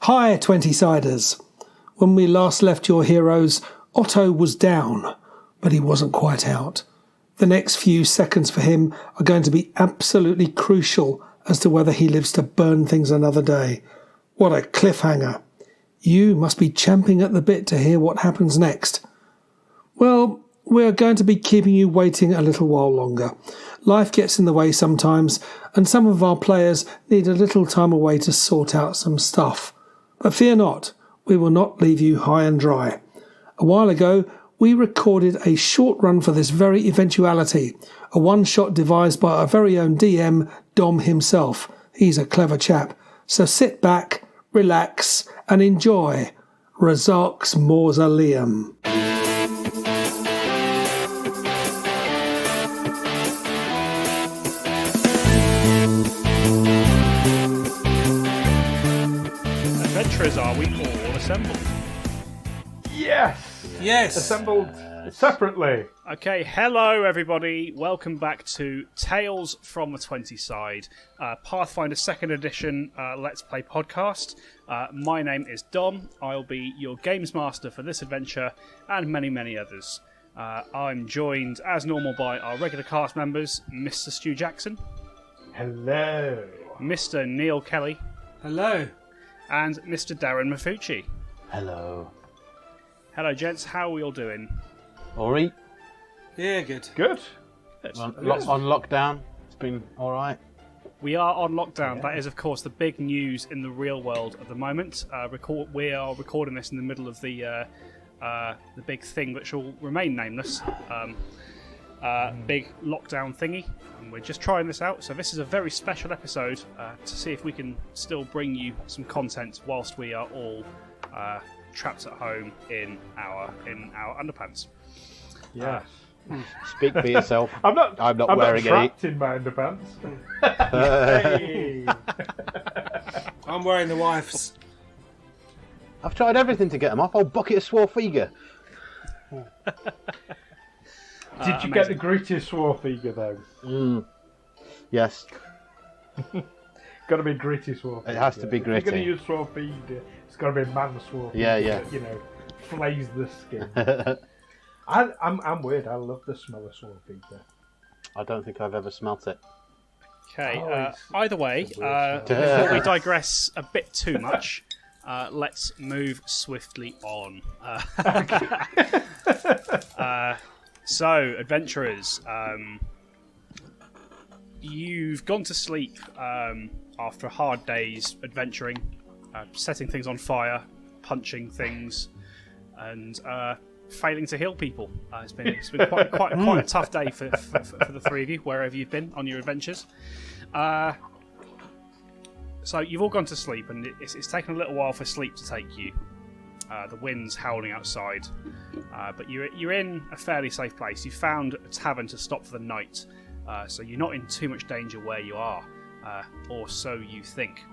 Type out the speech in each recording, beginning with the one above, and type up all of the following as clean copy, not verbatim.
Hi, 20-siders. When we last left your heroes, Otto was down, but he wasn't quite out. The next few seconds for him are going to be absolutely crucial as to whether he lives to burn things another day. What a cliffhanger. You must be champing at the bit to hear what happens next. Well, we're going to be keeping you waiting a little while longer. Life gets in the way sometimes, and some of our players need a little time away to sort out some stuff. But fear not, we will not leave you high and dry. A while ago, we recorded a short run for this very eventuality, a one-shot devised by our very own DM, Dom himself. He's a clever chap. So sit back, relax, and enjoy Rzark's Mausoleum. Adventurers, are we all assembled? Yes! Assembled separately. Okay, hello everybody. Welcome back to Tales from the 20 Side, Pathfinder 2nd Edition Let's Play podcast. My name is Dom. I'll be your games master for this adventure and many, many others. I'm joined, as normal, by our regular cast members, Mr. Stu Jackson. Hello. Mr. Neil Kelly. Hello. And Mr. Darren Mafucci. Hello. Hello, gents. How are we all doing? Ori? Yeah, good. Good. On lockdown. It's been alright. We are on lockdown. That is, of course, the big news in the real world at the moment. We are recording this in the middle of the big thing that shall remain nameless. Big lockdown thingy. And we're just trying this out. So this is a very special episode to see if we can still bring you some content whilst we are all trapped at home in our underpants. Yeah. Speak for yourself. I'm not wearing trapped any. in my underpants. Hey. I'm wearing the wife's. I've tried everything to get them off. Old bucket of Swarfiga. Did you get the gritty Swarfiga though? Yes. Got to be gritty Swarfiga. It has to be gritty. If you're going to use Swarfiga, it's got to be man Swarfiga. Yeah. You know, flays the skin. I'm weird. I love the smell of Swarfiga. I don't think I've ever smelt it. Okay. Either way, before we digress a bit too much, let's move swiftly on. So, adventurers, you've gone to sleep after a hard day's adventuring, setting things on fire, punching things, and failing to heal people. It's been quite a tough day for the three of you, wherever you've been on your adventures. So you've all gone to sleep, and it's taken a little while for sleep to take you. The wind's howling outside, but you're in a fairly safe place. You found a tavern to stop for the night, so you're not in too much danger where you are, or so you think.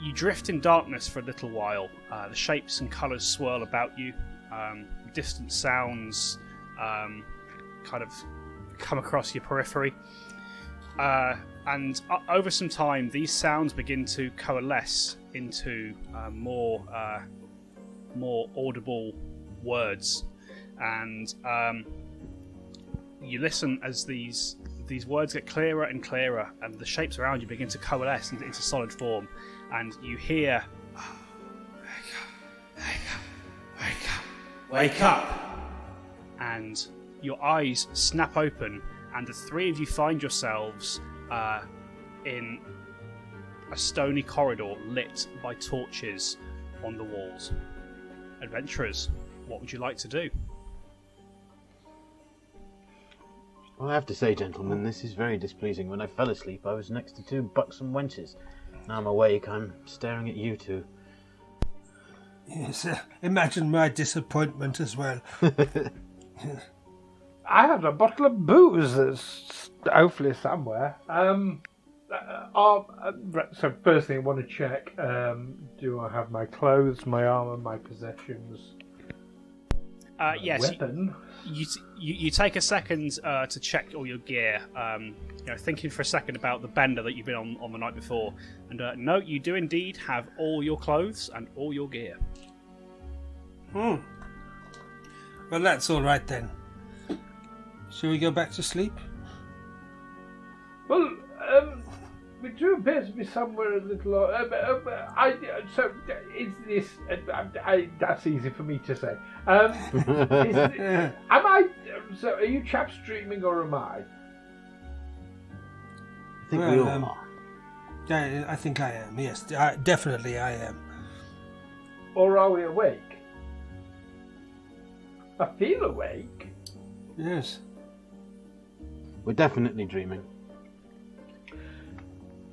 You drift in darkness for a little while. The shapes and colours swirl about you. Distant sounds kind of come across your periphery. And over some time, these sounds begin to coalesce into more audible words, and you listen as these words get clearer and clearer, and the shapes around you begin to coalesce into solid form, and you hear, "Wake up!" And your eyes snap open, and the three of you find yourselves in a stony corridor lit by torches on the walls. Adventurers, what would you like to do? Well, I have to say, gentlemen, this is very displeasing. When I fell asleep, I was next to two buxom wenches. Now I'm awake, I'm staring at you two. Yes, imagine my disappointment as well. I have a bottle of booze that's hopefully somewhere. So first thing I want to check, do I have my clothes, my armour, my possessions? Yes. weapon. You take a second to check all your gear. Thinking for a second about the bender that you've been on the night before, and no, you do indeed have all your clothes and all your gear. Well, that's all right then. Shall we go back to sleep? Well, we do appear to be somewhere a little. So is this? That's easy for me to say. Am I? So are you chaps dreaming or am I? I think we all are. I think I am. Yes, definitely I am. Or are we awake? I feel awake. Yes. We're definitely dreaming.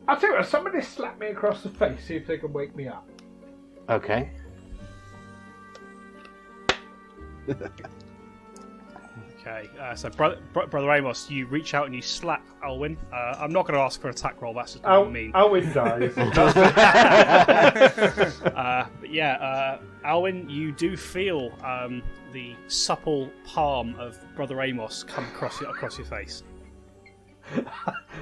I'll tell you what, somebody slap me across the face, see if they can wake me up. Okay. Okay, so Brother Amos, you reach out and you slap Alwyn. I'm not going to ask for an attack roll, that's just what I mean. Alwyn dies. But yeah, Alwyn, you do feel the supple palm of Brother Amos come across your face.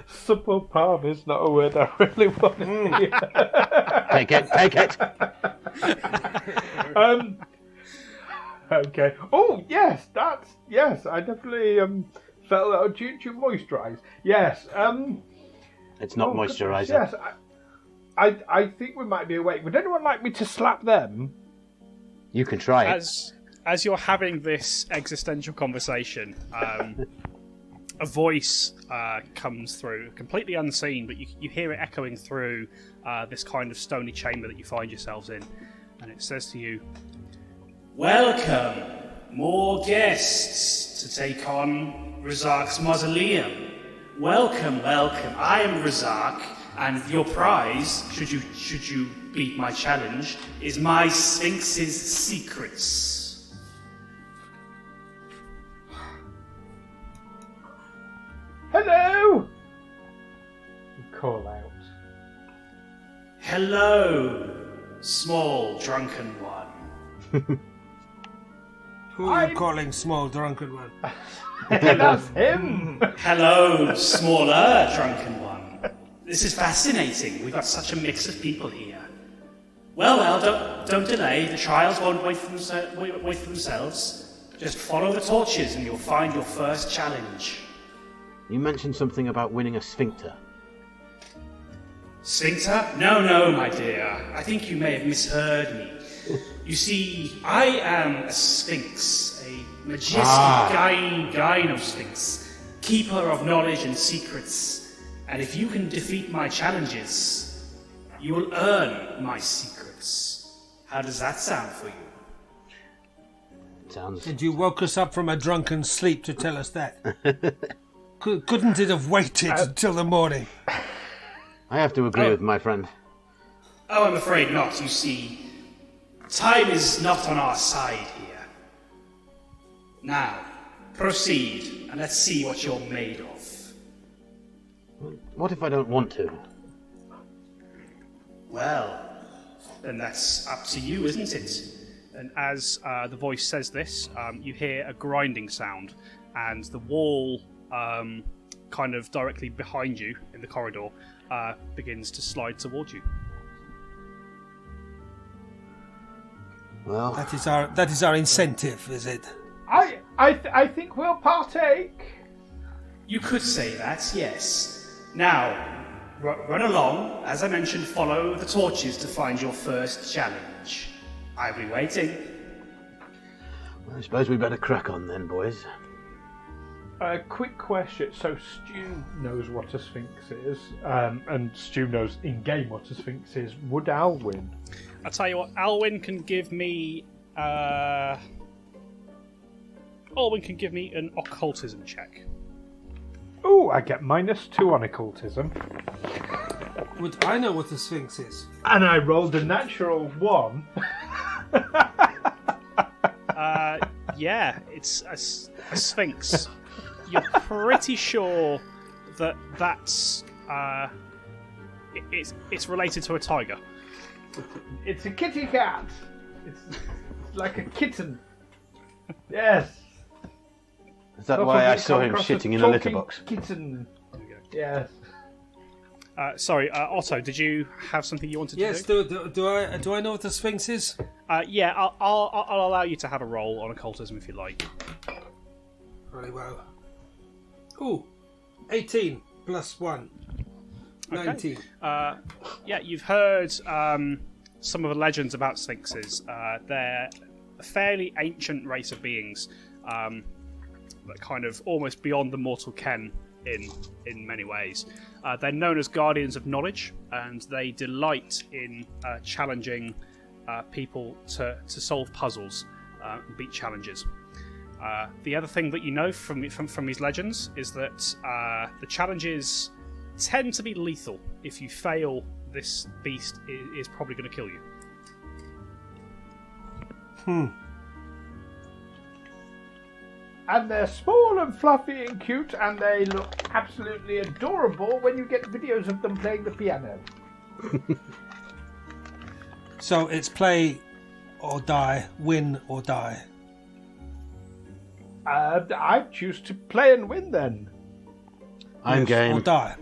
Supple palm is not a word I really want to hear. Take it. Okay. Oh, yes, yes, I definitely felt that. Do you moisturise? Yes. It's not moisturiser. Yes, I think we might be awake. Would anyone like me to slap them? You can try it. As you're having this existential conversation, a voice comes through, completely unseen, but you hear it echoing through this kind of stony chamber that you find yourselves in, and it says to you, "Welcome, more guests to take on Rzark's Mausoleum. Welcome. I am Rzark, and your prize, should you beat my challenge, is my Sphinx's secrets." Hello! You call out. "Hello, small drunken one." Who are you calling small drunken one? That's him! "Hello, smaller drunken one. This is fascinating. We've got such a mix of people here. Well, don't delay. The trials won't wait for themselves. Just follow the torches and you'll find your first challenge." You mentioned something about winning a sphincter. Sphincter? No, my dear. I think you may have misheard me. You see, I am a sphinx, a majestic gynosphinx, keeper of knowledge and secrets. And if you can defeat my challenges, you will earn my secrets. How does that sound for you? Sounds. And you woke us up from a drunken sleep to tell us that. Couldn't it have waited until the morning? I have to agree with my friend. Oh, I'm afraid not. You see, time is not on our side here. Now, proceed, and let's see what you're made of. What if I don't want to? Well, then that's up to you, isn't it? And as the voice says this, you hear a grinding sound, and the wall kind of directly behind you in the corridor begins to slide towards you. Well, That is our incentive, is it? I think we'll partake. You could say that, yes. Now, run along. As I mentioned, follow the torches to find your first challenge. I'll be waiting. I suppose we better crack on then, boys. A quick question. So Stu knows what a sphinx is, and Stu knows in-game what a sphinx is. Would Alwyn? I'll tell you what, Alwyn can give me an occultism check. Oh, I get -2 on occultism. Would I know what the Sphinx is? And I rolled a natural 1. Yeah, it's a sphinx. You're pretty sure that that's it's related to a tiger. It's a kitty cat. It's like a kitten. Yes. Is that That's why what I we saw come him across shitting as in a litter talking box? Kitten. There we go. Yes. Sorry, Otto, did you have something you wanted Yes, to do? do I know what the Sphinx is? Yeah, I'll allow you to have a roll on occultism if you like. Very well. Ooh, 18 plus 1. 19. Yeah, you've heard some of the legends about sphinxes. They're a fairly ancient race of beings, that kind of almost beyond the mortal ken in many ways. They're known as guardians of knowledge, and they delight in challenging people to solve puzzles and beat challenges. The other thing that you know from these legends is that the challenges tend to be lethal. If you fail, this beast is probably going to kill you. And they're small and fluffy and cute, and they look absolutely adorable when you get videos of them playing the piano. So it's play or die, win or die. I choose to play and win then. I'm Or game. die.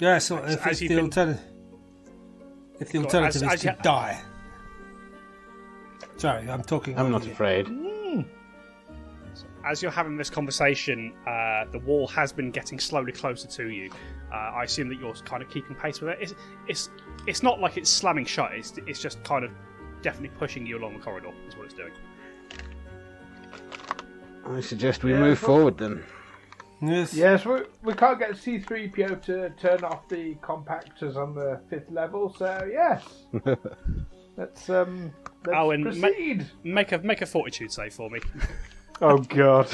Yeah, so if as the you've been- alternative, if the Go on, alternative as is to you- die. Sorry, I'm talking. I'm over not you. afraid. As you're having this conversation, the wall has been getting slowly closer to you. I assume that you're kind of keeping pace with it. It's not like it's slamming shut. It's just kind of definitely pushing you along the corridor. Is what it's doing. I suggest we Yeah, move but- forward then. Yes. Yes, we can't get C-3PO to turn off the compactors on the 5th level, so yes. let's Owen, proceed. Make a fortitude save for me. Oh god.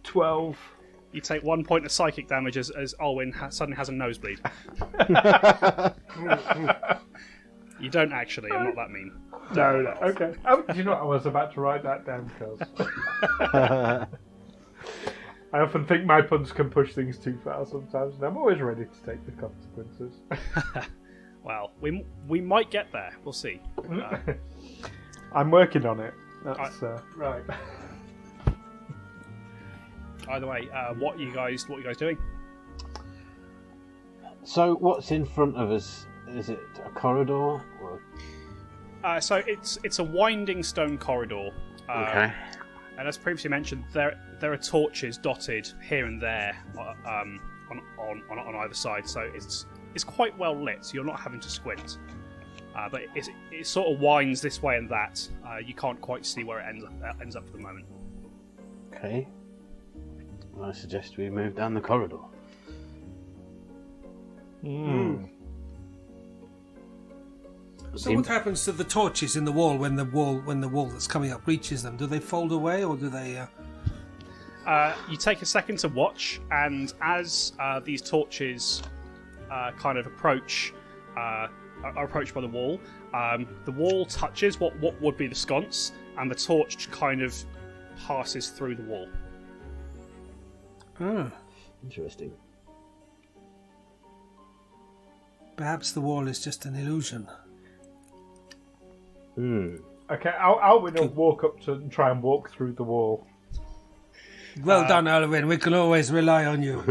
12. You take 1 point of psychic damage as Alwyn suddenly has a nosebleed. You don't actually. I'm not that mean. No. Okay. Do you know what? I was about to write that down, cuz. I often think my puns can push things too far sometimes, and I'm always ready to take the consequences. Well, we might get there. We'll see. I'm working on it. That's right. Either way, what are you guys doing? So, what's in front of us? Is it a corridor? Or... So it's a winding stone corridor. Okay. And as previously mentioned, there are torches dotted here and there on either side. So it's quite well lit. So you're not having to squint. But it sort of winds this way and that. You can't quite see where it ends up for the moment. Okay. Well, I suggest we move down the corridor. So what happens to the torches in the wall when the wall that's coming up reaches them? Do they fold away or do they? You take a second to watch, and as these torches kind of are approached by the wall touches what would be the sconce, and the torch kind of passes through the wall. Interesting. Perhaps the wall is just an illusion. Okay, Alwyn will walk up to and try and walk through the wall. Well done, Alwyn. We can always rely on you.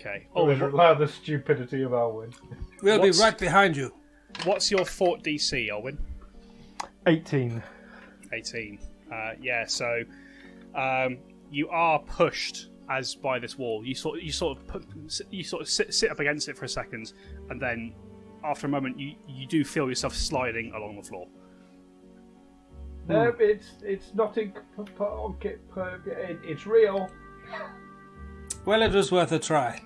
Okay. Always rely on the stupidity of Alwyn. We'll be right behind you. What's your fort DC, Alwyn? 18. 18. Yeah. So you are pushed as by this wall. You sort of sit up against it for a second, and then after a moment, you do feel yourself sliding along the floor. No, it's not in. It's real. Well, it was worth a try.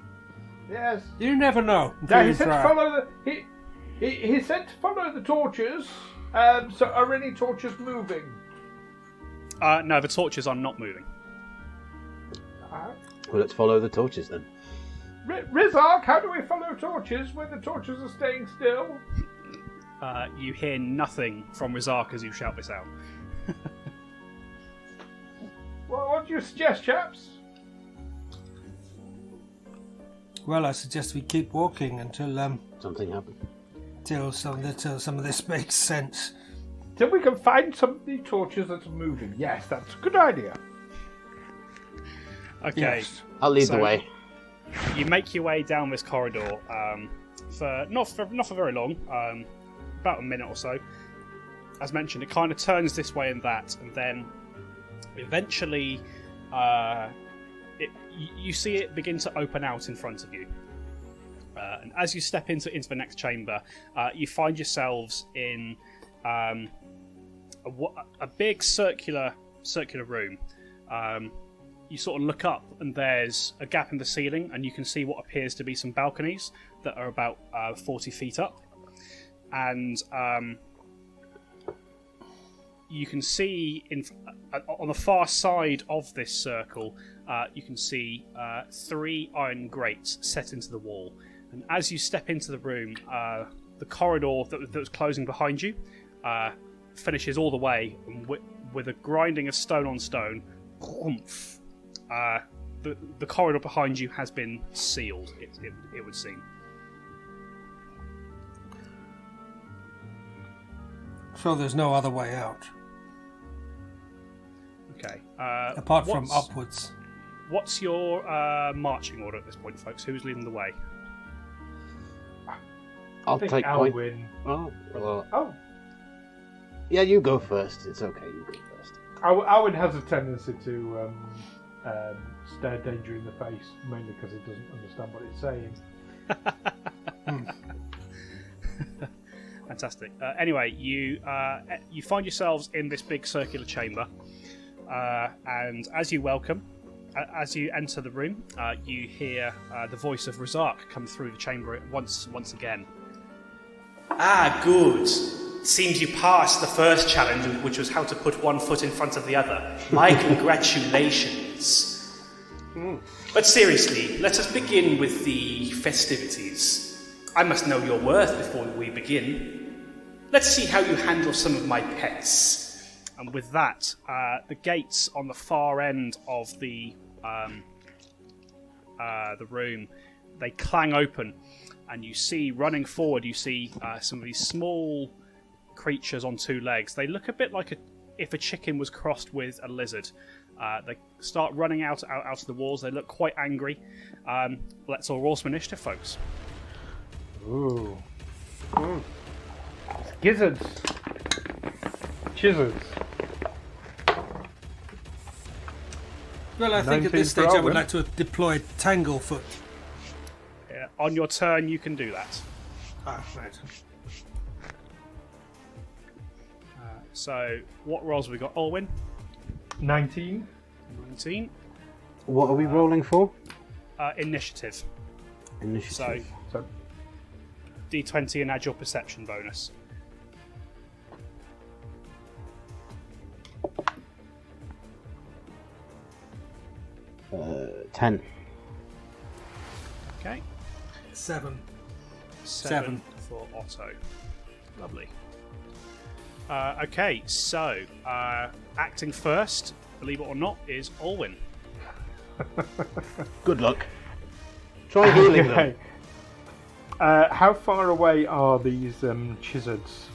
Yes. You never know. Yeah, until he you said to try. follow the. He said to follow the torches. So are any torches moving? No, the torches are not moving. Well, let's follow the torches then. Rzark, how do we follow torches when the torches are staying still? You hear nothing from Rzark as you shout this out. Well, what do you suggest, chaps? Well, I suggest we keep walking until Something happened. Till some of this makes sense. Till we can find some of the torches that are moving. Yes, that's a good idea. Okay. Yes. I'll lead the way. You make your way down this corridor for not for very long, about a minute or so. As mentioned, it kind of turns this way and that, and then eventually you see it begin to open out in front of you. And as you step into the next chamber, you find yourselves in a big circular room. You sort of look up, and there's a gap in the ceiling, and you can see what appears to be some balconies that are about 40 feet up. And you can see on the far side of this circle, you can see 3 iron grates set into the wall. And as you step into the room, the corridor that was closing behind you finishes all the way, and with a grinding of stone on stone, the corridor behind you has been sealed, it would seem. So there's no other way out. Okay. Apart from upwards. What's your marching order at this point, folks? Who's leading the way? I'll I think take point. Alwyn. Oh, well, Oh, yeah, you go first. It's okay, you go first. Alwyn has a tendency to stare danger in the face, mainly because he doesn't understand what it's saying. Fantastic. Anyway, you find yourselves in this big circular chamber, and as you enter the room, you hear the voice of Rzark come through the chamber once again. Ah, good. Seems you passed the first challenge, which was how to put one foot in front of the other. My congratulations. But seriously, let us begin with the festivities. I must know your worth before we begin. Let's see how you handle some of my pets. And with that, the gates on the far end of the room, they clang open, and you see running forward. You see some of these small creatures on 2 legs. They look a bit like if a chicken was crossed with a lizard. They start running out of the walls. They look quite angry. Let's all roll some initiative, folks. Ooh. Gizzards. Chizzards. Well, I think at this 19 for stage I would Alwyn. like to deploy Tanglefoot. On your turn, you can do that. Ah, right. So, what rolls have we got? Alwyn? 19. 19. What are we rolling for? Initiative. Initiative. So, D20 and add your perception bonus. So, 10. Okay. 7. 7 for Otto. Lovely. Okay, so acting first, believe it or not, is Alwyn. Good luck. Try healing them. okay. How far away are these chizzards?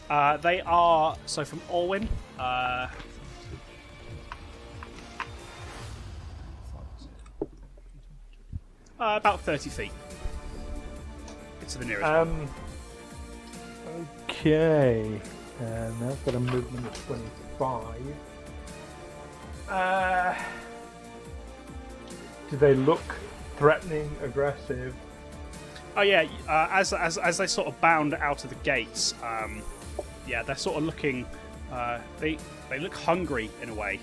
They are, so from Alwyn, about 30 feet. It's the nearest one. Okay. Now I've got a movement of 25. Do they look threatening, aggressive? Oh yeah, as they sort of bound out of the gates, yeah, they're sort of looking. They look hungry in a way.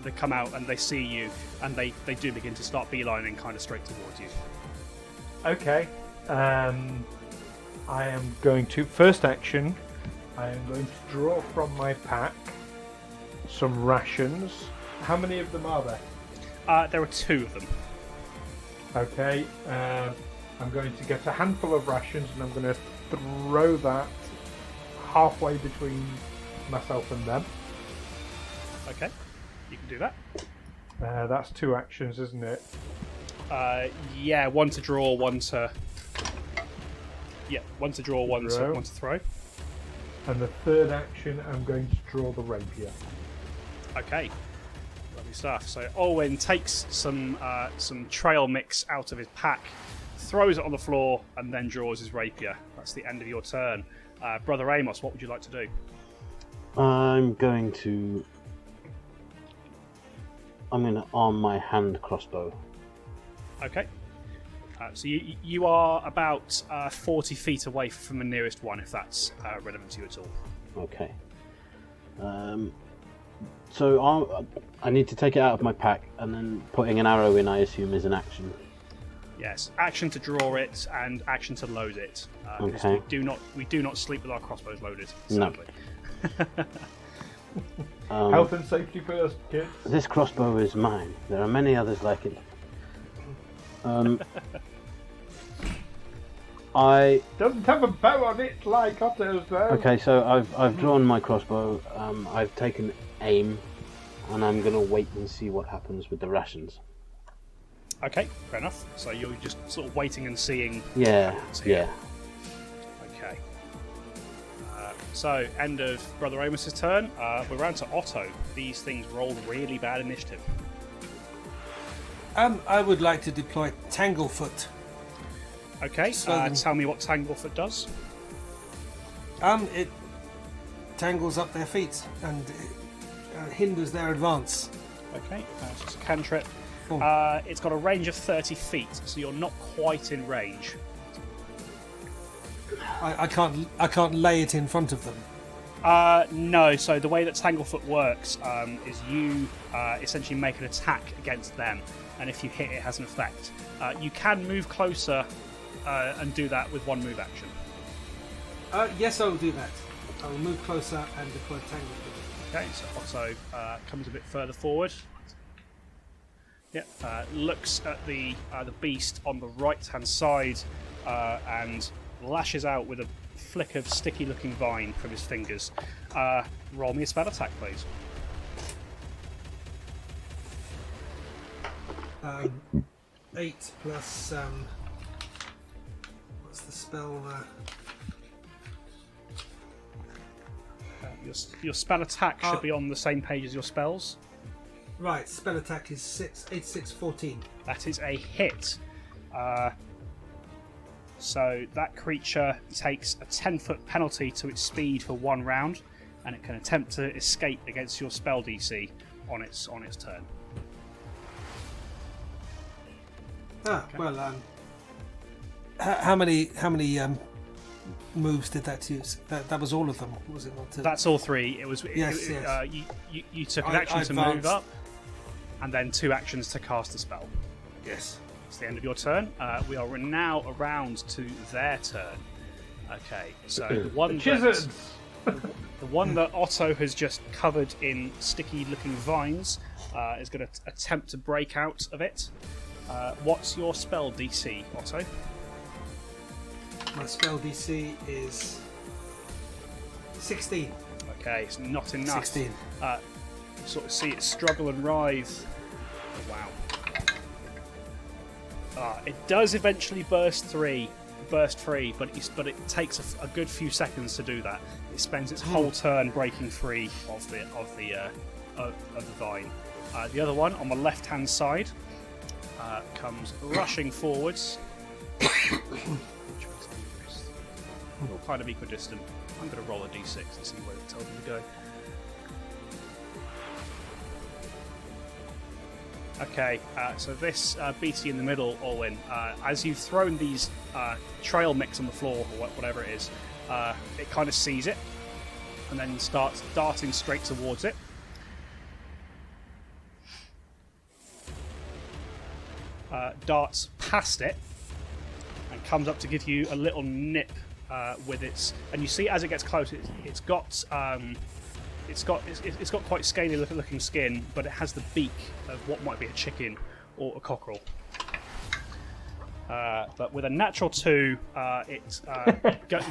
They come out and they see you, and they do begin to start beelining kind of straight towards you. Okay. I am going to first action. I am going to draw from my pack some rations. How many of them are there? There are 2 of them. Okay. I'm going to get a handful of rations and I'm going to throw that halfway between myself and them. Okay, you can do that. That's 2 actions, isn't it? Yeah, 1 to draw, 1 to Yeah, one to draw, one to throw. And the third action, I'm going to draw the rapier. Okay, lovely stuff. So Olwen takes some trail mix out of his pack, throws it on the floor, and then draws his rapier. That's the end of your turn. Brother Amos, what would you like to do? I'm going to arm my hand crossbow. Okay. So you are about 40 feet away from the nearest one, if that's relevant to you at all. Okay. So I need to take it out of my pack, and then putting an arrow in, I assume, is an action. Yes, action to draw it and action to load it. Okay. We do not sleep with our crossbows loaded. Sadly. No. Health and safety first, kids. This crossbow is mine. There are many others like it. I Doesn't have a bow on it like Otto's though. Okay, so I've drawn my crossbow. I've taken aim, and I'm gonna wait and see what happens with the rations. Okay, fair enough. So you're just sort of waiting and seeing. Yeah. Okay. So end of Brother Amos's turn. We're round to Otto. These things roll really bad initiative. I would like to deploy Tanglefoot. Okay, tell me what Tanglefoot does. It tangles up their feet and hinders their advance. Okay, it's just a cantrip. Oh. It's got a range of 30 feet, so you're not quite in range. I can't lay it in front of them. No, so the way that Tanglefoot works is you essentially make an attack against them, and if you hit, it has an effect. You can move closer and do that with one move action. Yes, I will do that. I will move closer and deploy Tanglefoot. Okay, so Otto comes a bit further forward. Yeah, looks at the beast on the right-hand side and lashes out with a flick of sticky-looking vine from his fingers. Roll me a spell attack, please. 8 plus what's the spell? Your spell attack should be on the same page as your spells. Right, spell attack is 8, 6, 14. That is a hit. So that creature takes a 10-foot penalty to its speed for 1 round, and it can attempt to escape against your spell DC on its turn. Well, how many moves did that use? That was all of them, was it not? That's all 3. It was. Yes. You took an action to move up, and then 2 actions to cast a spell. Yes. It's the end of your turn. We are now around to their turn. Okay, so the one that Otto has just covered in sticky-looking vines is going to attempt to break out of it. What's your spell DC, Otto? My spell DC is 16. Okay, it's not enough. 16. You sort of see it struggle and writhe. Oh, wow. It does eventually burst free, but it takes a good few seconds to do that. It spends its whole turn breaking free of the vine. The other one on the left-hand side comes rushing forwards. Which one's nearest? All kind of equidistant. I'm going to roll a d6 and see where it tells me to go. Okay, so this beastie in the middle, Olwen, as you've thrown these trail mix on the floor, or whatever it is, it kind of sees it, and then starts darting straight towards it. Darts past it, and comes up to give you a little nip with its... And you see as it gets close, it's got quite scaly looking skin, but it has the beak of what might be a chicken or a cockerel. But with a natural 2, it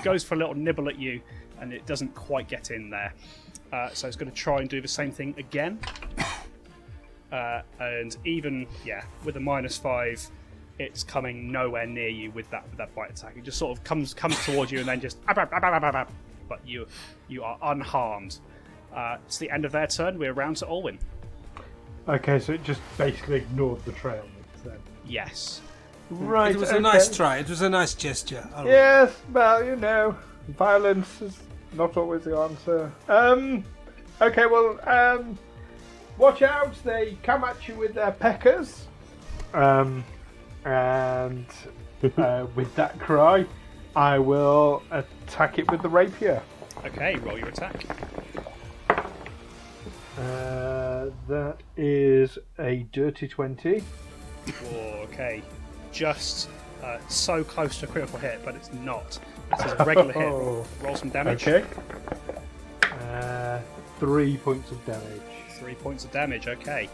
goes for a little nibble at you, and it doesn't quite get in there. So it's going to try and do the same thing again. And even, with a -5, it's coming nowhere near you with that bite attack. It just sort of comes towards you and then just but you are unharmed. It's the end of their turn. We're round to Alwyn. Okay, so it just basically ignored the trail then. Yes. Right. It was a nice try. It was a nice gesture. Yes, well, violence is not always the answer. Okay, well, watch out. They come at you with their peckers. And with that cry, I will attack it with the rapier. Okay, roll your attack. That is a dirty 20. Okay. Just so close to a critical hit, but it's not. This is a regular hit. Roll some damage. Okay. 3 points of damage. 3 points of damage, okay.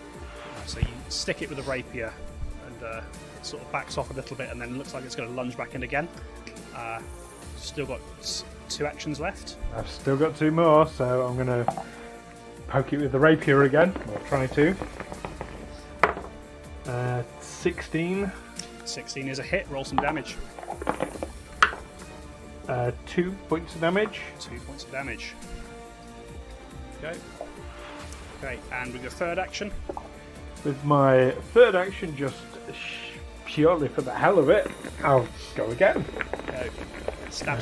So you stick it with a rapier, and it sort of backs off a little bit, and then looks like it's going to lunge back in again. Still got 2 actions left. I've still got 2 more, so I'm going to poke it with the rapier again. Or try to. 16. 16 is a hit. Roll some damage. 2 points of damage. 2 points of damage. Okay, and with your third action? With my third action, just purely for the hell of it, I'll go again. Go. Stab.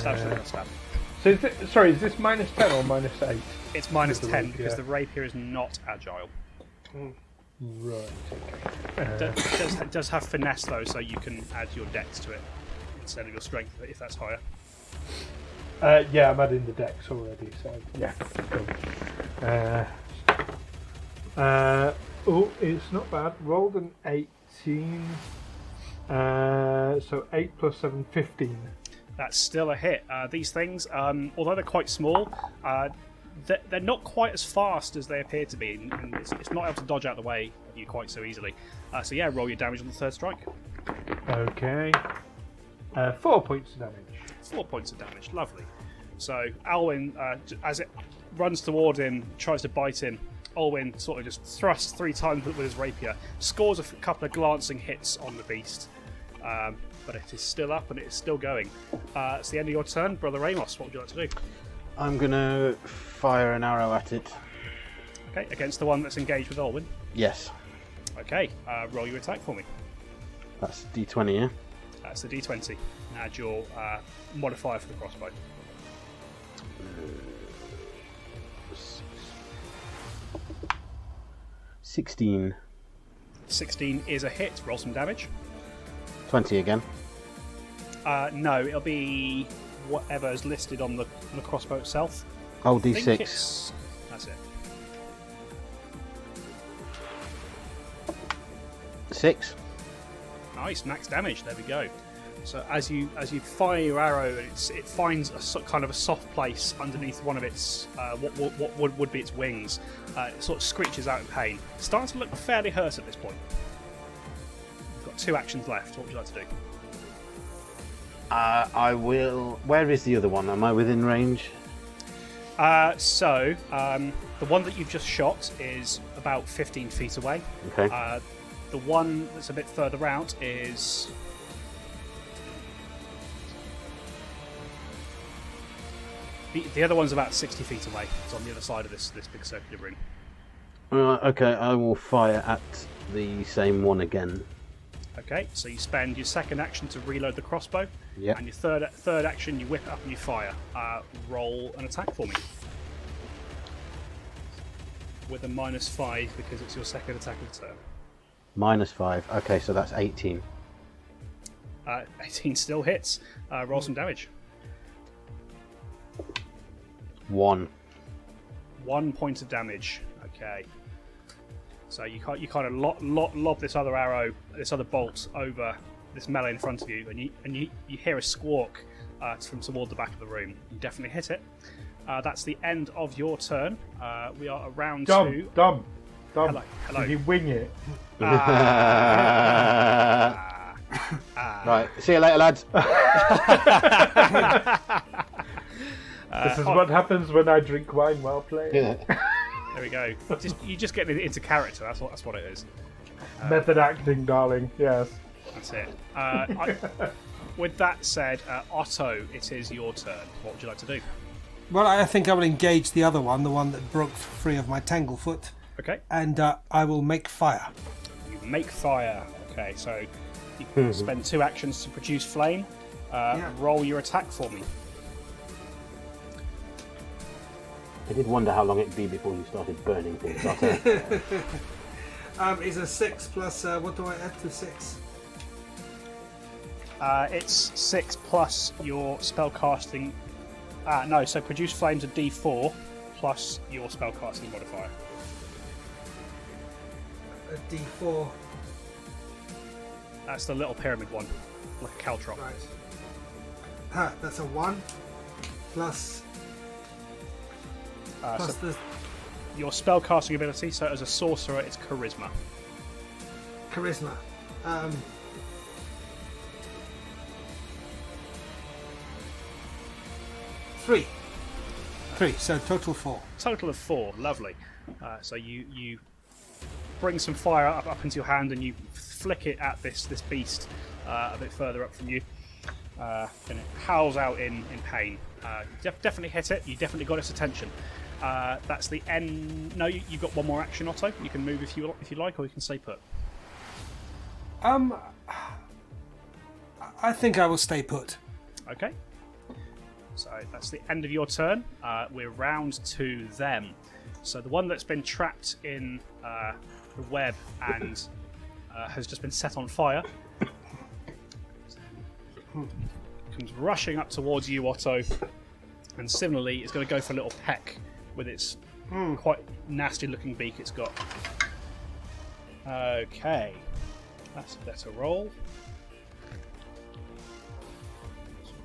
So, is this minus 10 or minus 8? It's minus 10 rapier. because the rapier is not agile. Right. It does have finesse though, so you can add your dex to it instead of your strength if that's higher. Yeah, I'm adding the dex already, so yeah. It's not bad. Rolled an 18. So 8 plus 7, 15. That's still a hit. These things, although they're quite small, they're not quite as fast as they appear to be, and it's not able to dodge out the way of you quite so easily. So yeah, roll your damage on the third strike. Okay. 4 points of damage. 4 points of damage, lovely. So Alwyn, as it runs toward him, tries to bite him, Alwyn sort of just thrusts 3 times with his rapier, scores a couple of glancing hits on the beast, but it is still up and it is still going. It's the end of your turn, Brother Amos. What would you like to do? I'm going to fire an arrow at it. Okay, against the one that's engaged with Alwyn. Yes. Okay, roll your attack for me. That's D20, yeah? That's the D20. Add your modifier for the crossbow. 16. 16 is a hit. Roll some damage. 20 again. No, it'll be whatever is listed on the crossbow itself. Oh, I think D6. That's it. 6. Nice, max damage. There we go. So as you fire your arrow, it finds kind of a soft place underneath one of its what would be its wings. It sort of screeches out in pain. It's starting to look fairly hurt at this point. You've got 2 actions left. What would you like to do? I will... Where is the other one? Am I within range? So the one that you've just shot is about 15 feet away. Okay. The one that's a bit further out is... The other one's about 60 feet away. It's on the other side of this big circular room. Okay, I will fire at the same one again. Okay, so you spend your second action to reload the crossbow. Yep. And your third action, you whip it up and you fire. Roll an attack for me. With a -5 because it's your second attack of the turn. -5. Okay, so that's 18. 18 still hits. Roll some damage. 1. 1 point of damage. Okay. So you kind of lob this other arrow, this other bolt over this melee in front of you, and you hear a squawk from toward the back of the room. You definitely hit it. That's the end of your turn. We are around to... Dom. Hello. Did you wing it? Right, see you later, lads. This is what happens when I drink wine while playing. Yeah. There we go. You just get into character. That's what it is. Method acting, darling. Yes. That's it. With that said, Otto, it is your turn. What would you like to do? Well, I think I will engage the other one, the one that broke free of my tanglefoot, Okay. and I will make fire. You make fire. Okay, so you can spend 2 actions to produce flame. Roll your attack for me. I did wonder how long it'd be before you started burning things. Otto. Is a 6 plus, what do I add to 6? It's 6 plus your spellcasting. No, so produce flame's a d4 plus your spellcasting modifier. A D4. That's the little pyramid one, like a caltrop. Right. That's a 1 plus. Plus So the your spellcasting ability, so as a sorcerer, it's charisma. charisma. 3. 3, so total 4. Total of 4, lovely. So you bring some fire up into your hand and you flick it at this beast a bit further up from you, and it howls out in pain. Definitely hit it. You definitely got its attention. That's the end. No, you've got one more action, Otto. You can move if you like, or you can stay put. I think I will stay put. Okay. So that's the end of your turn. We're round to them. So the one that's been trapped in the web and has just been set on fire comes rushing up towards you, Otto, and similarly it's going to go for a little peck with its quite nasty-looking beak it's got. Okay, that's a better roll.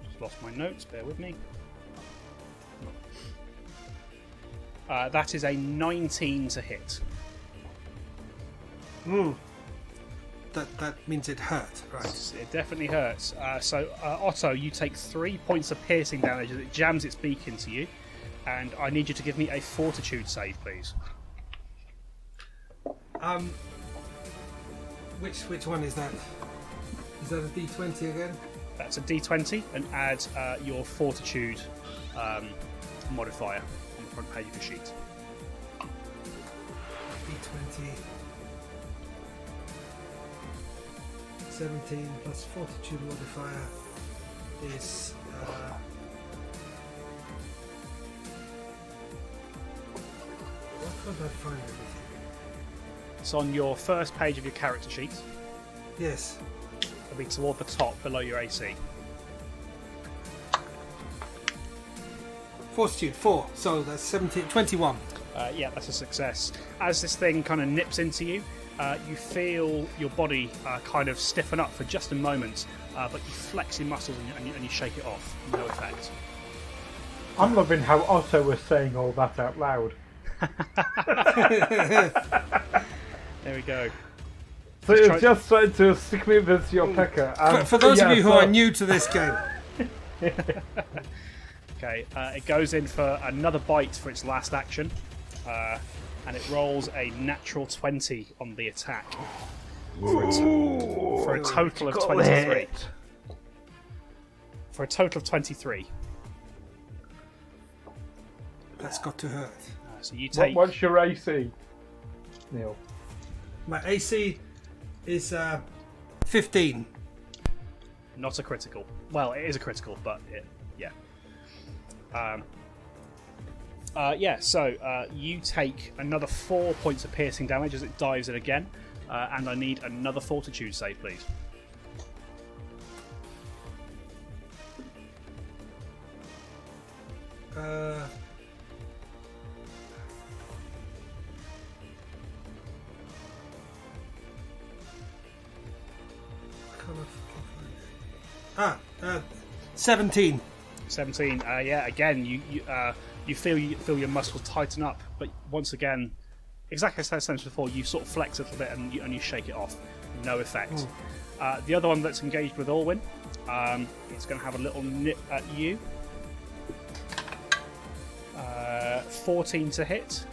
Just lost my notes. Bear with me. That is a 19 to hit. That means it hurt, right? It definitely hurts. So, Otto, you take 3 points of piercing damage as it jams its beak into you, and I need you to give me a fortitude save, please. Which one is that? Is that a D20 again? That's a D20, and add your fortitude modifier on the front page of your sheet. D20. 17 plus fortitude modifier is what can't I find anything? It's on your first page of your character sheet. Yes. It'll be toward the top below your AC. Fortitude 4, so that's 17, 21. Yeah, that's a success. As this thing kind of nips into you, you feel your body kind of stiffen up for just a moment, but you flex your muscles and you shake it off. No effect. I'm loving how Otto was saying all that out loud. There we go. So it's just trying to stick me with your pecker. For those of you who are new to this game. Okay, it goes in for another bite for its last action, and it rolls a natural 20 on the attack for a total of 23. For a total of 23. That's got to hurt. So you take. What's your AC, Neil? My AC is 15. Not a critical. Well, it is a critical, but yeah. So you take another 4 points of piercing damage as it dives in again, and I need another fortitude save, please. Ah, 17. 17. Yeah. Again, you feel your muscles tighten up, but once again, exactly as I said before, you sort of flex a little bit and you shake it off. No effect. The other one that's engaged with Alwyn, it's going to have a little nip at you. 14 to hit.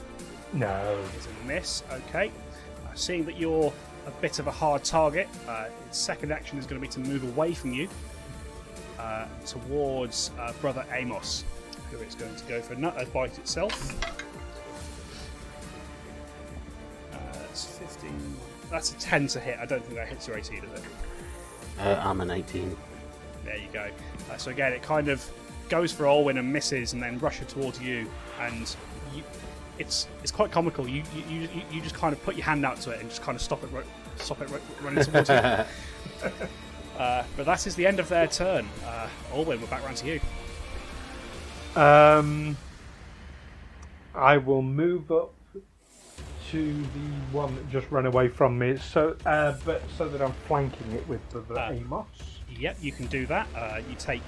No. It's a miss. Okay. Seeing that your a bit of a hard target. Its second action is going to be to move away from you towards Brother Amos, who it's going to go for a bite itself. That's 15. That's a 10 to hit. I don't think that hits your AC, does it? I'm an 18. There you go. So again, it kind of goes for Olwyn and misses, and then rushes towards you, and it's quite comical. You just kind of put your hand out to it and just kind of stop it running towards you. But that is the end of their turn. Olwyn, we're back round to you. I will move up to the one that just ran away from me, so that I'm flanking it with the Amos. Yep, you can do that. You take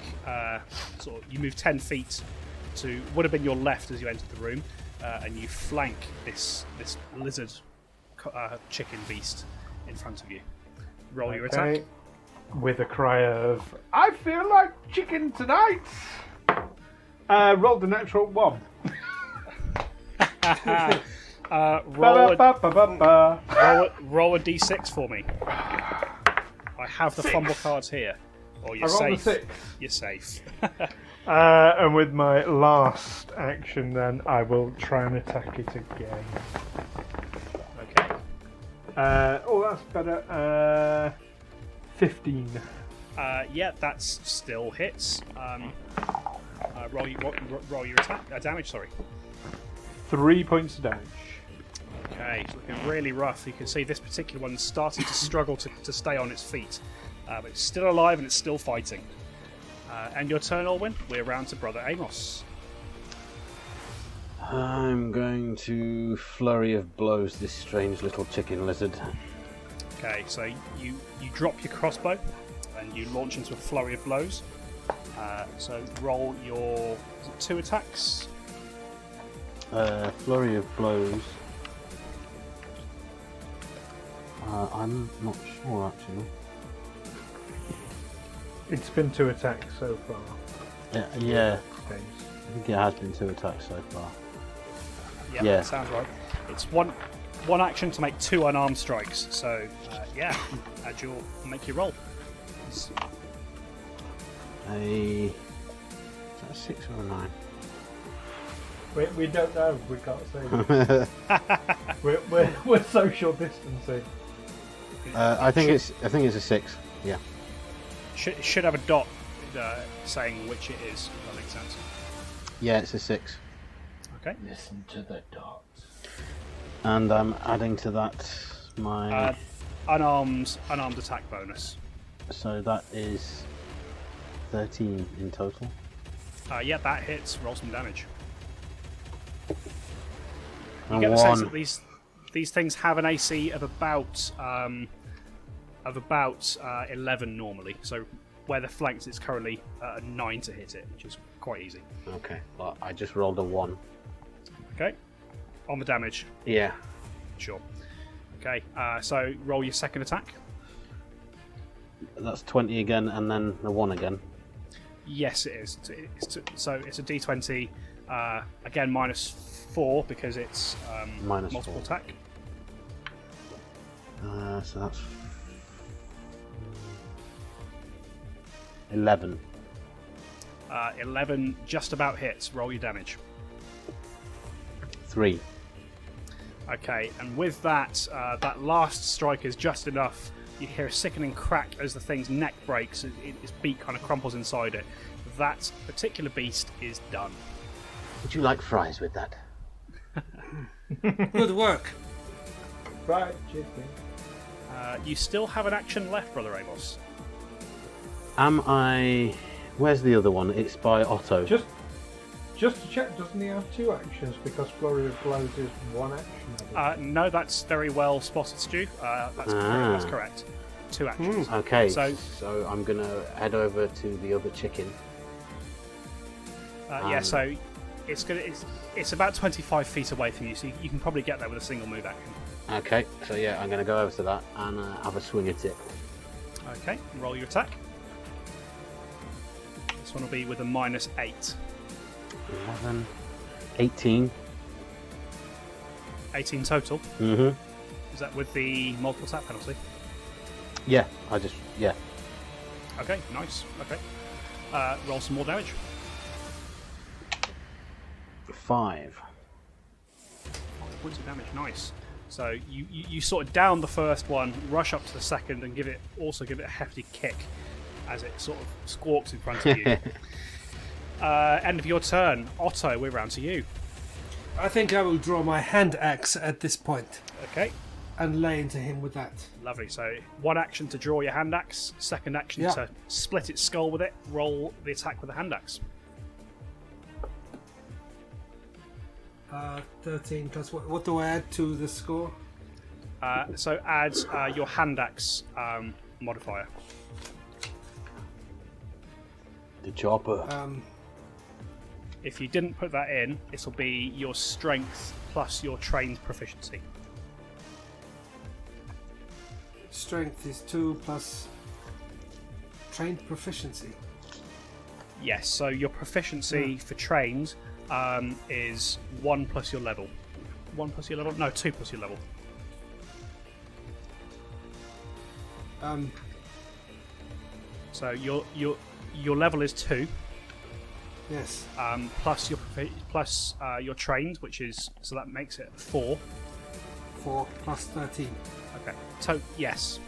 you move 10 feet to would have been your left as you entered the room, and you flank this lizard chicken beast in front of you. Roll your attack. With a cry of "I feel like chicken tonight." Rolled a natural 1. Roll a d6 for me. I have the 6. fumble cards here. Or you're I rolled a safe. 6. You're safe. And with my last action, then I will try and attack it again. Okay. That's better. 15. Yeah, that's still hits. Roll your attack damage. Sorry. 3 points of damage. Okay, it's looking really rough. You can see this particular one's starting to struggle to stay on its feet. But it's still alive and it's still fighting. And your turn, Olwyn. We're round to Brother Amos. I'm going to flurry of blows this strange little chicken lizard. Okay, so you drop your crossbow and you launch into a flurry of blows. So roll your 2 attacks. Flurry of blows. I'm not sure actually. It's been 2 attacks so far. Yeah. James. I think it has been 2 attacks so far. Yep, Yeah. that sounds right. It's one action to make 2 unarmed strikes. So make your roll. Is that a 6 or a 9? We don't know. We can't say. we're social distancing. I think it's a 6. Yeah. Should have a dot saying which it is. If that makes sense. Yeah, it's a 6. Okay. Listen to the dots. And I'm adding to that my. Unarmed attack bonus. So that is 13 in total. Yeah, that hits. Roll some damage. You And get the sense 1. that these things have an AC of about 11 normally. So where they're flanked, it's currently a 9 to hit it, which is quite easy. Okay, well, I just rolled a 1. Okay, on the damage. Yeah. Sure. Okay, so roll your second attack. That's 20 again, and then a 1 again. Yes, it is. So it's a D20. Again, -4 because it's Minus multiple 4. attack. So that's 11. 11 just about hits. Roll your damage. 3. Okay, and with that, that last strike is just enough. You hear a sickening crack as the thing's neck breaks. Its beak kind of crumples inside it. That particular beast is done. Would you like fries with that? Good work. Fried chicken. You still have an action left, Brother Amos. Am I... Where's the other one? It's by Otto. Just to check, doesn't he have 2 actions? Because Flurry of Blows is 1 action. No, that's very well spotted, Stu. That's correct. 2 actions. Okay, So- so I'm going to head over to the other chicken. Yeah, so it's about 25 feet away from you, so you can probably get there with a single move action. Okay, so yeah, I'm going to go over to that and have a swing at it. Okay, roll your attack. This one will be with a -8. 11, 18. 18 total. Mm-hmm. Is that with the multiple attack penalty? Yeah. Okay, nice. Okay. Roll some more damage. 5. 5 points of damage, nice. So you sort of down the first one, rush up to the second, and give it a hefty kick as it sort of squawks in front of you. End of your turn. Otto, we're round to you. I think I will draw my hand axe at this point Okay, and lay into him with that. lovely. So one action to draw your hand axe, second action to split its skull with it, roll the attack with the hand axe. 13 plus what do I add to the score? So add your hand axe modifier. The chopper. If you didn't put that in, it'll be your strength plus your trained proficiency. Strength is 2 plus trained proficiency. Yes, so your proficiency for trained is 1 plus your level. 1 plus your level? No, 2 plus your level. So your level is 2. Yes. Plus your trained, which is so that makes it 4. 4 plus 13. Okay. Yes.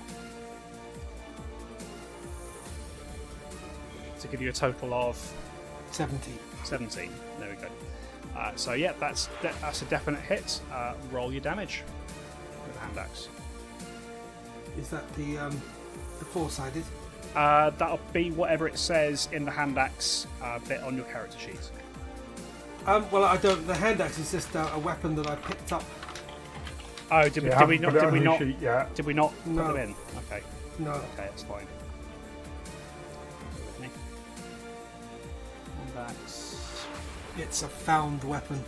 To give you a total of 17. 17. There we go. So yeah, that's a definite hit. Roll your damage with a hand axe. Is that the 4-sided? That'll be whatever it says in the hand axe bit on your character sheet. Well, I don't. The hand axe is just a weapon that I picked up. Oh, did we not put put them in? Okay. No. Okay, that's fine. Bear with me. Hand axe. It's a found weapon.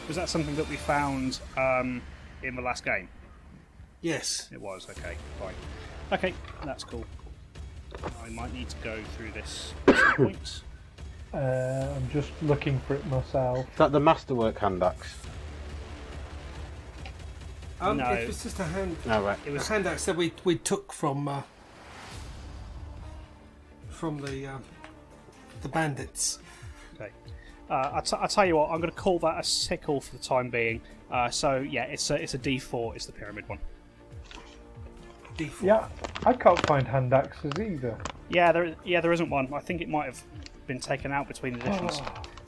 Was that something that we found in the last game? Yes. It was, okay, fine. Okay, that's cool. I might need to go through this at some point. I'm just looking for it myself. Is that the masterwork hand axe? No. It was just a hand. Oh, right. It was A hand axe that we took from the bandits. okay. I'll tell you what. I'm going to call that a sickle for the time being. So yeah, it's a D4. It's the pyramid one. D4. Yeah, I can't find hand axes either. Yeah, there isn't one. I think it might have been taken out between editions.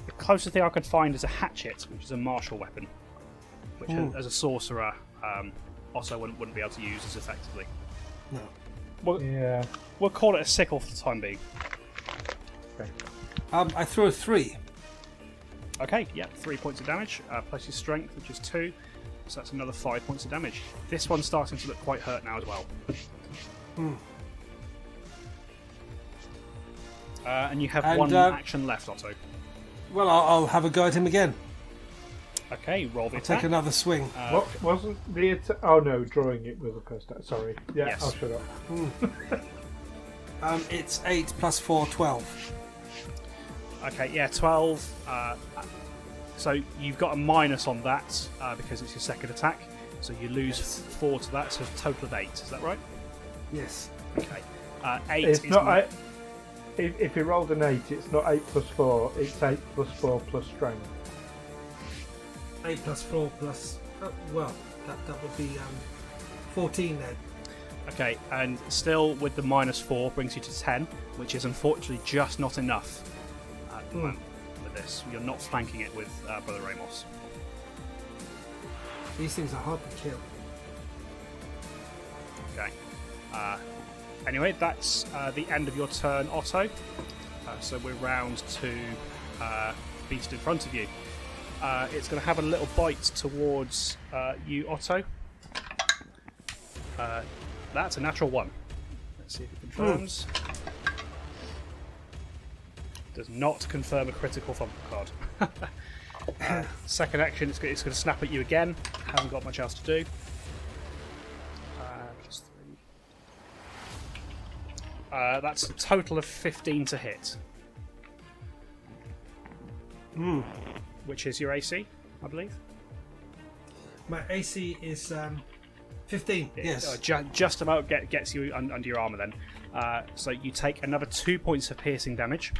The closest thing I could find is a hatchet, which is a martial weapon, which as a sorcerer, also wouldn't be able to use as effectively. No. Yeah. We'll call it a sickle for the time being. Okay. I throw 3. Okay, yeah, 3 points of damage, plus your strength, which is 2, so that's another 5 points of damage. This one's starting to look quite hurt now as well. And you have one action left, Otto. Well, I'll have a go at him again. Okay, roll the I'll attack. take another swing. What wasn't the attack? Oh no, drawing it with a first attack. Sorry. Yeah, Yes. I'll shut up. It's 8 plus 4, 12. Okay, yeah, 12. So you've got a minus on that because it's your second attack, so you lose 4 to that, so a total of 8. Is that right? Yes. Okay. 8 It's is not. If you rolled an 8, it's not 8 plus 4. It's 8 plus 4 plus strength. 8 plus 4 plus... well, that would be 14 then. Okay, and still with the minus 4 brings you to 10, which is unfortunately just not enough at the moment with this. You're not flanking it with Brother Ramos. These things are hard to kill. Okay. Anyway, that's the end of your turn, Otto. So we're round to beast in front of you. It's going to have a little bite towards you, Otto. That's a natural 1. Let's see if it confirms. Does not confirm a critical fumble card. Second action, it's going to snap at you again. Hasn't got much else to do. That's a total of 15 to hit. Which is your AC, I believe. My AC is 15. Yes. Just about gets you under your armour then. So you take another 2 points of piercing damage,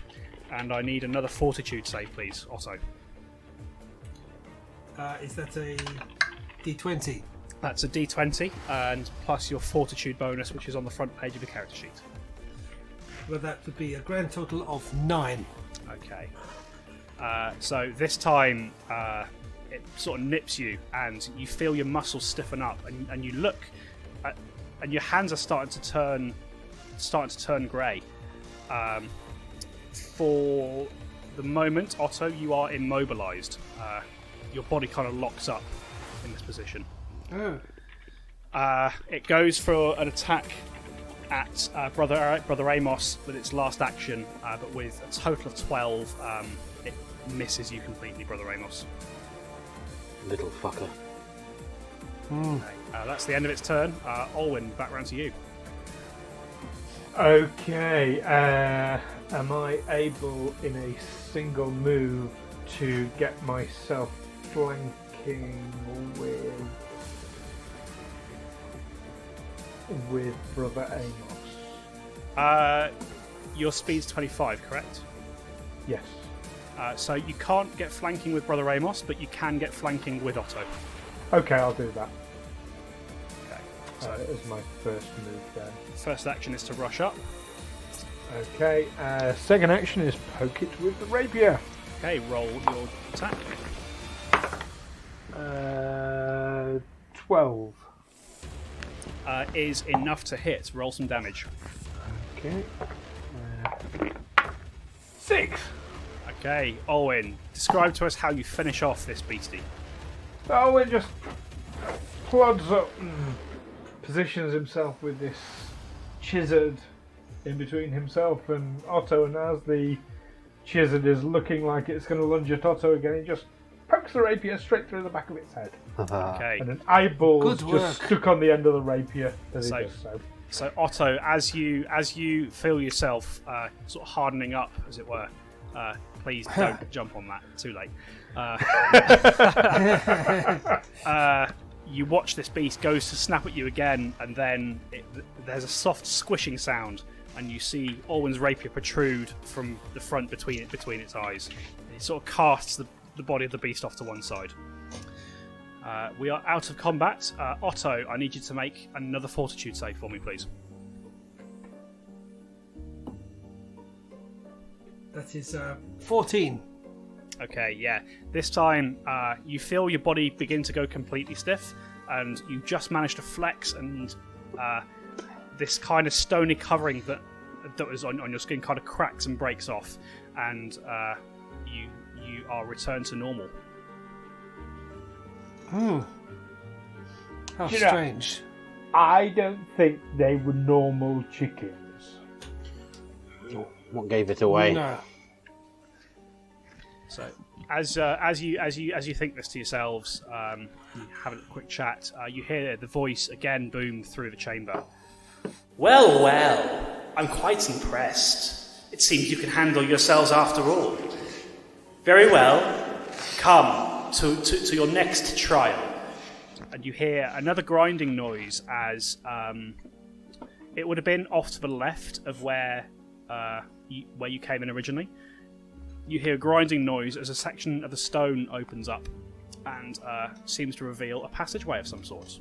and I need another fortitude save, please, Otto. Is that a D20? That's a D20, and plus your fortitude bonus, which is on the front page of the character sheet. Well, that would be a grand total of 9. Okay. So this time, it sort of nips you, and you feel your muscles stiffen up, and you look, and your hands are starting to turn grey. For the moment, Otto, you are immobilised. Your body kind of locks up in this position. It goes for an attack at Brother Amos with its last action, but with a total of 12, it misses you completely, Brother Amos. Little fucker. That's the end of its turn. Olwyn, back round to you. Okay, am I able in a single move to get myself flanking with Brother Amos? Your speed's 25, correct? Yes. So you can't get flanking with Brother Amos, but you can get flanking with Otto. Okay, I'll do that. Okay. So As my first move then. first action is to rush up. Okay, second action is poke it with the rapier. Okay, roll your attack. 12. Is enough to hit. Roll some damage. Okay. 6. Okay, Olwyn, describe to us how you finish off this beastie. Owen just plods up and positions himself with this chizard in between himself and Otto, and as the chizard is looking like it's going to lunge at Otto again, he just pokes the rapier straight through the back of its head. Okay. And an eyeball Good just work. stuck on the end of the rapier as So- he does so. So Otto, as you feel yourself sort of hardening up, as it were, please don't jump on that. Too late. You watch this beast goes to snap at you again, and then there's a soft squishing sound, and you see Olwyn's rapier protrude from the front between its eyes. It sort of casts the body of the beast off to one side. We are out of combat. Otto, I need you to make another fortitude save for me, please. That is 14. Okay, yeah. This time, you feel your body begin to go completely stiff, and you just manage to flex, and this kind of stony covering that was on your skin kind of cracks and breaks off, and you are returned to normal. How Do you know- strange. I don't think they were normal chickens. What gave it away? No. So, as you think this to yourselves, you have a quick chat. You hear the voice again boom through the chamber. Well, well, I'm quite impressed. It seems you can handle yourselves after all. Very well, come to your next trial. And you hear another grinding noise as it would have been off to the left of where you came in originally. You hear a grinding noise as a section of the stone opens up and seems to reveal a passageway of some sort.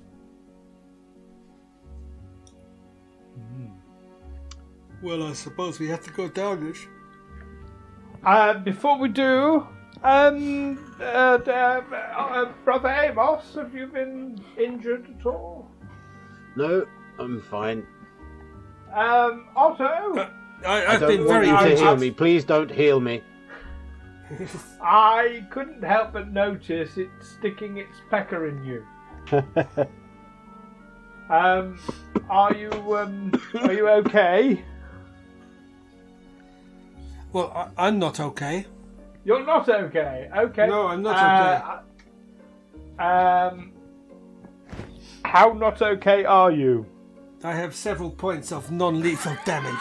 Well, I suppose we have to go down it. Before we do, Brother Amos, have you been injured at all? No, I'm fine. Otto, I I've don't been want very you to injured. heal me. Please don't heal me. I couldn't help but notice it sticking its pecker in you. Are you okay? Well, I'm not okay. You're not okay. Okay. No, I'm not How not okay are you? I have several points of non-lethal damage.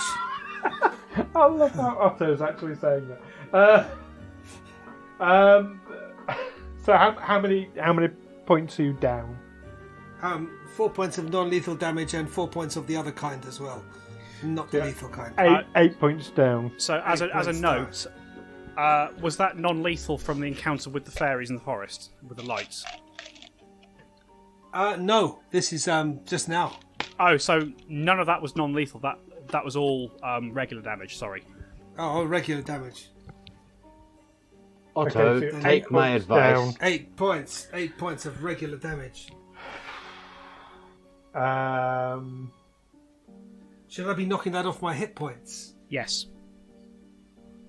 I love how Otto's actually saying that. So how many points are you down? 4 points of non-lethal damage and 4 points of the other kind as well. Not the lethal kind. 8 points down. So as a note, was that non-lethal from the encounter with the fairies in the forest with the lights? No, this is just now. Oh, so none of that was non-lethal. That was all regular damage. Sorry. Oh, regular damage. Otto, Okay, so take my advice. down. 8 points. 8 points of regular damage. Should I be knocking that off my hit points? Yes.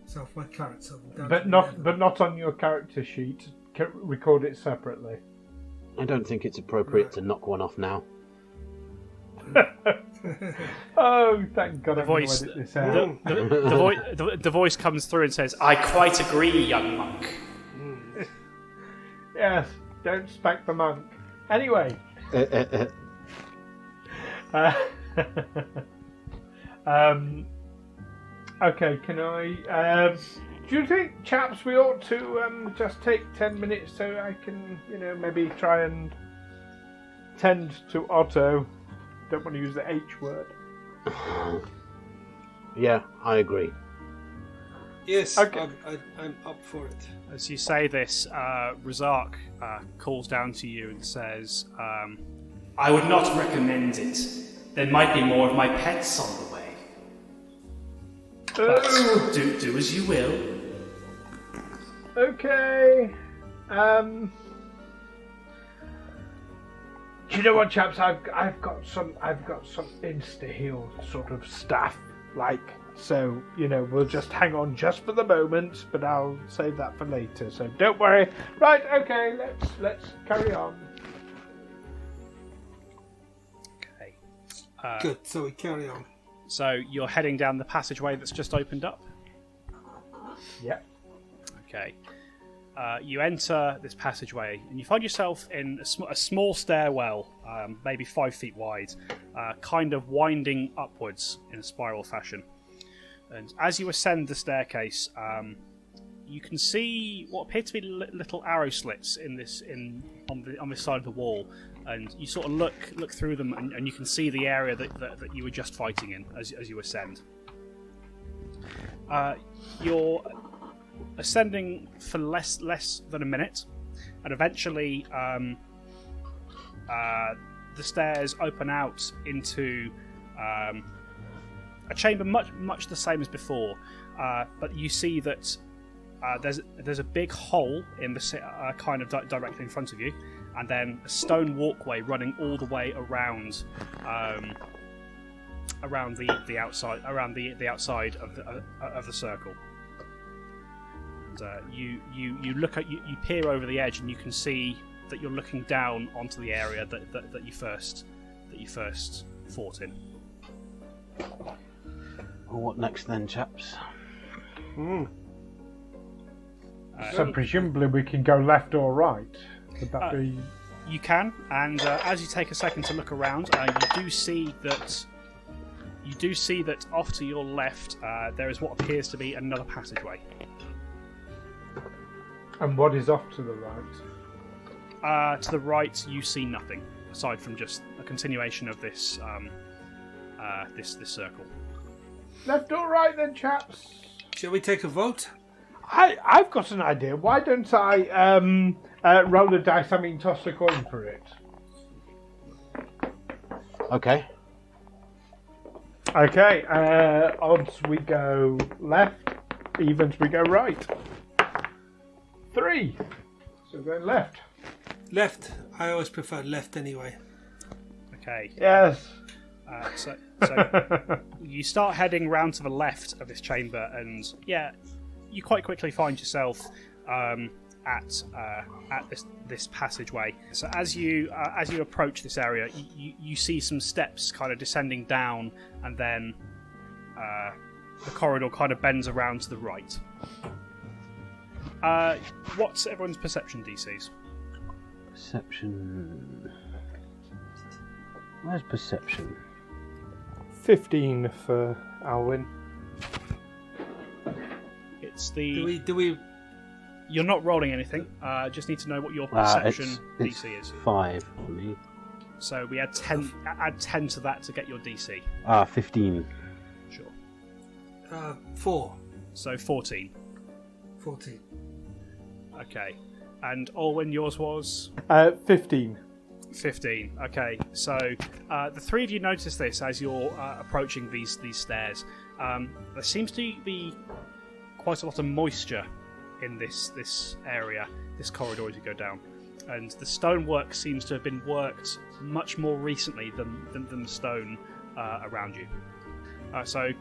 So off my character. But not on your character sheet. Record it separately. I don't think it's appropriate to knock one off now. Oh, thank God! The I'm voice, going to edit this out. the voice comes through and says, I quite agree, young monk. Yes, don't spank the monk. Anyway. Okay, can I? Do you think, chaps, we ought to just take 10 minutes so I can, maybe try and tend to Otto? Don't want to use the H word. Yeah, I agree. Yes, Okay. I'm up for it. as you say this, Rzark calls down to you and says, I would not recommend it. There might be more of my pets on the way. But do as you will. Okay. Do you know what, chaps? I've got some insta heal sort of stuff. So we'll just hang on just for the moment, but I'll save that for later. So don't worry. Right? Okay. Let's carry on. okay. Good, so we carry on. So you're heading down the passageway that's just opened up? Yep. Okay. You enter this passageway and you find yourself in a small stairwell, maybe 5 feet wide, kind of winding upwards in a spiral fashion. And as you ascend the staircase, you can see what appear to be little arrow slits on this side of the wall, and you sort of look through them, and you can see the area that you were just fighting in as you ascend. You're ascending for less than a minute, and eventually the stairs open out into a chamber much the same as before, but you see that there's a big hole in the kind of directly in front of you, and then a stone walkway running all the way around the outside of the circle. And you look at you peer over the edge, and you can see that you're looking down onto the area that you first fought in. Well, what next then, chaps? So presumably we can go left or right. Would that be? You can, and as you take a second to look around, you do see that off to your left there is what appears to be another passageway. And what is off to the right? To the right, you see nothing aside from just a continuation of this this circle. Left or right then, chaps? Shall we take a vote? I've got an idea. Why don't I roll the dice? Toss a coin for it. Okay. Okay. Odds we go left. Evens we go right. 3. So we're going left. Left. I always prefer left anyway. Okay. Yes. So you start heading round to the left of this chamber, and you quite quickly find yourself at this passageway. So as you approach this area, you see some steps kind of descending down, and then the corridor kind of bends around to the right. What's everyone's perception DCs? Perception. Where's perception? 15 for Alwyn. It's the. Do we? You're not rolling anything. Just need to know what your perception it's DC is. 5 for me. So we add 10. Add 10 to that to get your DC. 15. Sure. 4. So 14. 14. Okay. And Alwyn, yours was 15. 15. Okay. So the three of you notice this as you're approaching these stairs. There seems to be quite a lot of moisture in this area, this corridor as you go down, and the stonework seems to have been worked much more recently than the stone around you. So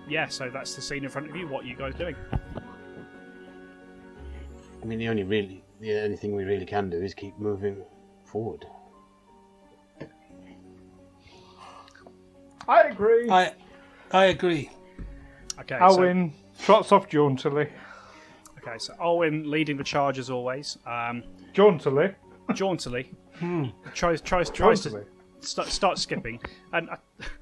that's the scene in front of you. What are you guys doing? I mean, the only thing we really can do is keep moving forward. I agree. I agree. Okay. Alwyn trots off jauntily. Okay. So Alwyn leading the charge as always. Jauntily. Jauntily. Tries to start skipping. And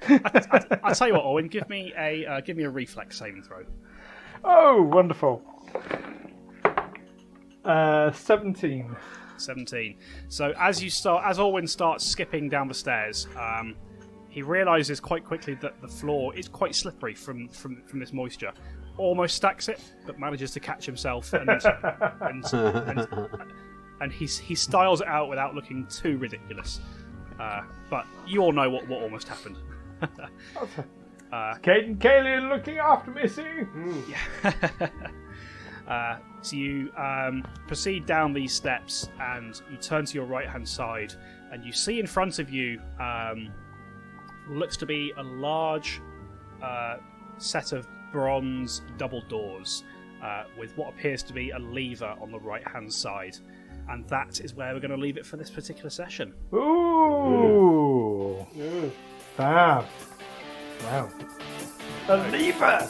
I tell you what, Alwyn, give me a reflex saving throw. Oh, wonderful. 17. 17. So as Alwyn starts skipping down the stairs, he realises quite quickly that the floor is quite slippery from this moisture. Almost stacks it, but manages to catch himself and he styles it out without looking too ridiculous. But you all know what almost happened. Kate and Kaylee looking after me, see? So you proceed down these steps and you turn to your right-hand side and you see in front of you looks to be a large set of bronze double doors with what appears to be a lever on the right-hand side. And that is where we're going to leave it for this particular session. Ooh. Fab. Wow. A lever!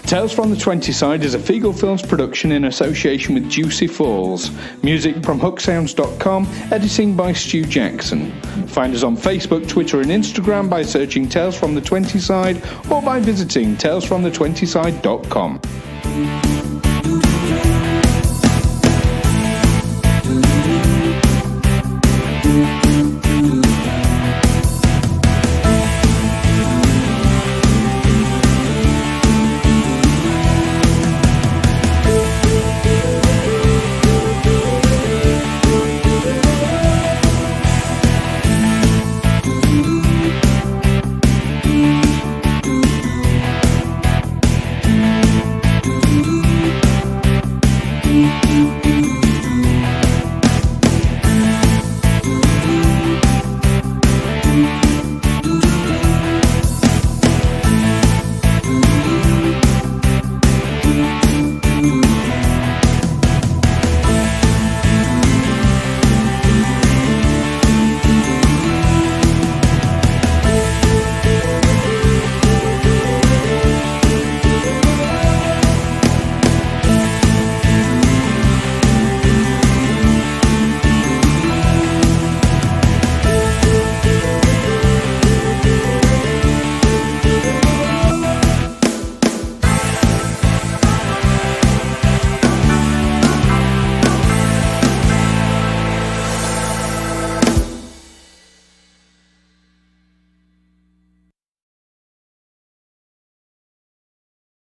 Tales from the 20 Side is a Feagle Films production in association with Juicy Falls. Music from hooksounds.com, editing by Stu Jackson. Find us on Facebook, Twitter and Instagram by searching Tales from the 20 Side or by visiting talesfromthe20side.com.